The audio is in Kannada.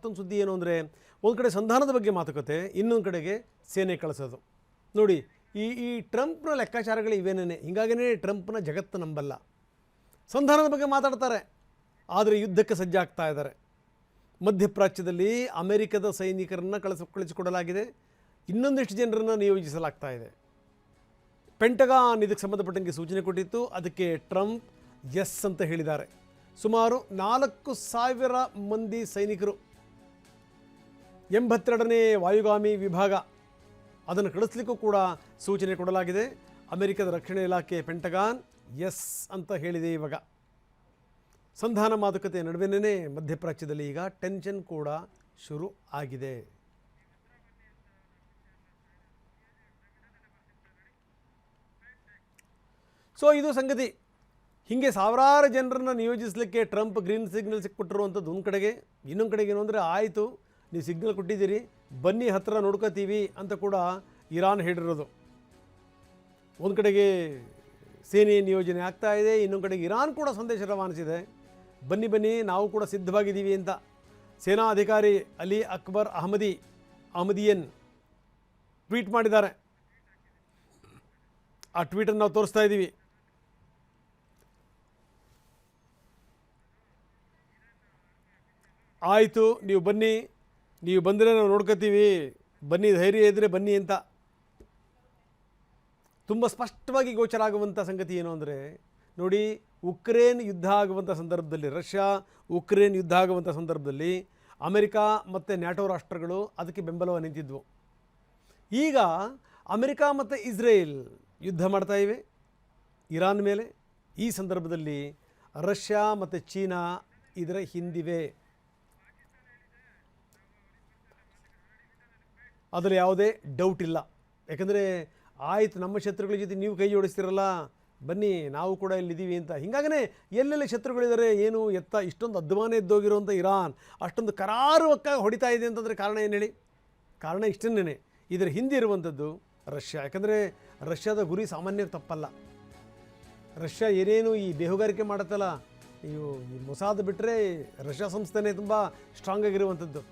ಮತ್ತೊಂದು ಸುದ್ದಿ ಏನು ಅಂದರೆ, ಒಂದು ಕಡೆ ಸಂಧಾನದ ಬಗ್ಗೆ ಮಾತುಕತೆ, ಇನ್ನೊಂದು ಕಡೆಗೆ ಸೇನೆ ಕಳಿಸೋದು. ನೋಡಿ, ಈ ಟ್ರಂಪ್ನ ಲೆಕ್ಕಾಚಾರಗಳು ಇವೇನೇ. ಹೀಗಾಗಿಯೇ ಟ್ರಂಪ್ನ ಜಗತ್ತು ನಂಬಲ್ಲ. ಸಂಧಾನದ ಬಗ್ಗೆ ಮಾತಾಡ್ತಾರೆ, ಆದರೆ ಯುದ್ಧಕ್ಕೆ ಸಜ್ಜಾಗ್ತಾ ಇದ್ದಾರೆ. ಮಧ್ಯಪ್ರಾಚ್ಯದಲ್ಲಿ ಅಮೆರಿಕದ ಸೈನಿಕರನ್ನು ಕಳಿಸಿಕೊಡಲಾಗಿದೆ, ಇನ್ನೊಂದಿಷ್ಟು ಜನರನ್ನು ನಿಯೋಜಿಸಲಾಗ್ತಾ ಇದೆ. ಪೆಂಟಗಾನ್ ಇದಕ್ಕೆ ಸಂಬಂಧಪಟ್ಟಂಗೆ ಸೂಚನೆ ಕೊಟ್ಟಿತ್ತು, ಅದಕ್ಕೆ ಟ್ರಂಪ್ ಎಸ್ ಅಂತ ಹೇಳಿದ್ದಾರೆ. ಸುಮಾರು 4,000 ಮಂದಿ ಸೈನಿಕರು, 82ನೇ ವಾಯುಗಾಮಿ ವಿಭಾಗ, ಅದನ್ನು ಕಳಿಸ್ಲಿಕ್ಕೂ ಕೂಡ ಸೂಚನೆ ಕೊಡಲಾಗಿದೆ. ಅಮೆರಿಕದ ರಕ್ಷಣಾ ಇಲಾಖೆ ಪೆಂಟಗಾನ್ ಎಸ್ ಅಂತ ಹೇಳಿದೆ. ಇವಾಗ ಸಂಧಾನ ಮಾತುಕತೆ ನಡುವೆನೇ ಮಧ್ಯಪ್ರಾಚ್ಯದಲ್ಲಿ ಈಗ ಟೆನ್ಷನ್ ಕೂಡ ಶುರು ಆಗಿದೆ. ಸೊ ಇದು ಸಂಗತಿ. ಹೀಗೆ ಸಾವಿರಾರು ಜನರನ್ನು ನಿಯೋಜಿಸಲಿಕ್ಕೆ ಟ್ರಂಪ್ ಗ್ರೀನ್ ಸಿಗ್ನಲ್ ಸಿಕ್ಬಿಟ್ಟಿರುವಂಥದ್ದು ಒಂದು ಕಡೆಗೆ. ಇನ್ನೊಂದು ಕಡೆಗೆ ಏನು ಅಂದರೆ, ಆಯಿತು ನೀವು ಸಿಗ್ನಲ್ ಕೊಟ್ಟಿದ್ದೀರಿ, ಬನ್ನಿ ಹತ್ತಿರ ನೋಡ್ಕೋತೀವಿ ಅಂತ ಕೂಡ ಇರಾನ್ ಹೇಳಿರೋದು. ಒಂದು ಕಡೆಗೆ ಸೇನೆ ನಿಯೋಜನೆ ಆಗ್ತಾ ಇದೆ, ಇನ್ನೊಂದು ಕಡೆಗೆ ಇರಾನ್ ಕೂಡ ಸಂದೇಶ ರವಾನಿಸಿದೆ, ಬನ್ನಿ ಬನ್ನಿ ನಾವು ಕೂಡ ಸಿದ್ಧವಾಗಿದ್ದೀವಿ ಅಂತ. ಸೇನಾ ಅಧಿಕಾರಿ ಅಲಿ ಅಕ್ಬರ್ ಅಹಮದಿಯನ್ ಟ್ವೀಟ್ ಮಾಡಿದ್ದಾರೆ. ಆ ಟ್ವೀಟನ್ನು ನಾವು ತೋರಿಸ್ತಾ ಇದ್ದೀವಿ. ಆಯಿತು ನೀವು ಬನ್ನಿ, ನೀವು ಬಂದರೆ ನಾವು ನೋಡ್ಕೋತೀವಿ, ಬನ್ನಿ ಧೈರ್ಯ ಇದ್ದರೆ ಬನ್ನಿ ಅಂತ. ತುಂಬ ಸ್ಪಷ್ಟವಾಗಿ ಗೋಚರ ಆಗುವಂಥ ಸಂಗತಿ ಏನು ಅಂದರೆ, ನೋಡಿ, ಉಕ್ರೇನ್ ಯುದ್ಧ ಆಗುವಂಥ ಸಂದರ್ಭದಲ್ಲಿ, ರಷ್ಯಾ ಉಕ್ರೇನ್ ಯುದ್ಧ ಆಗುವಂಥ ಸಂದರ್ಭದಲ್ಲಿ ಅಮೆರಿಕಾ ಮತ್ತು ನ್ಯಾಟೋ ರಾಷ್ಟ್ರಗಳು ಅದಕ್ಕೆ ಬೆಂಬಲವನ್ನು ನಿಂತಿದ್ವು. ಈಗ ಅಮೆರಿಕಾ ಮತ್ತು ಇಸ್ರೇಲ್ ಯುದ್ಧ ಮಾಡ್ತಾ ಇವೆ ಇರಾನ್ ಮೇಲೆ. ಈ ಸಂದರ್ಭದಲ್ಲಿ ರಷ್ಯಾ ಮತ್ತು ಚೀನಾ ಇದರ ಹಿಂದಿವೆ. ಅದರಲ್ಲಿ ಯಾವುದೇ ಡೌಟ್ ಇಲ್ಲ. ಯಾಕಂದರೆ ಆಯಿತು, ನಮ್ಮ ಶತ್ರುಗಳ ಜೊತೆ ನೀವು ಕೈ ಜೋಡಿಸ್ತಿರಲ್ಲ, ಬನ್ನಿ ನಾವು ಕೂಡ ಇಲ್ಲಿದ್ದೀವಿ ಅಂತ. ಹೀಗಾಗೇ ಎಲ್ಲೆಲ್ಲಿ ಶತ್ರುಗಳಿದ್ದಾರೆ, ಏನು ಎತ್ತ ಇಷ್ಟೊಂದು ಅಧ್ವಾನ ಎದ್ದೋಗಿರುವಂಥ ಇರಾನ್ ಅಷ್ಟೊಂದು ಕರಾರುವಕ್ಕಾಗಿ ಹೊಡಿತಾ ಇದೆ ಅಂತಂದರೆ ಕಾರಣ ಏನು ಹೇಳಿ? ಕಾರಣ ಇಷ್ಟನ್ನೇ, ಇದರ ಹಿಂದೆ ಇರುವಂಥದ್ದು ರಷ್ಯಾ. ಯಾಕಂದರೆ ರಷ್ಯಾದ ಗುರಿ ಸಾಮಾನ್ಯ ತಪ್ಪಲ್ಲ. ರಷ್ಯಾ ಏನೇನು ಈ ಬೇಹುಗಾರಿಕೆ ಮಾಡುತ್ತಲ್ಲ, ಈ ಮೊಸಾದ್ ಬಿಟ್ಟರೆ ರಷ್ಯಾ ಸಂಸ್ಥೆನೇ ತುಂಬ ಸ್ಟ್ರಾಂಗ್ ಆಗಿರುವಂಥದ್ದು.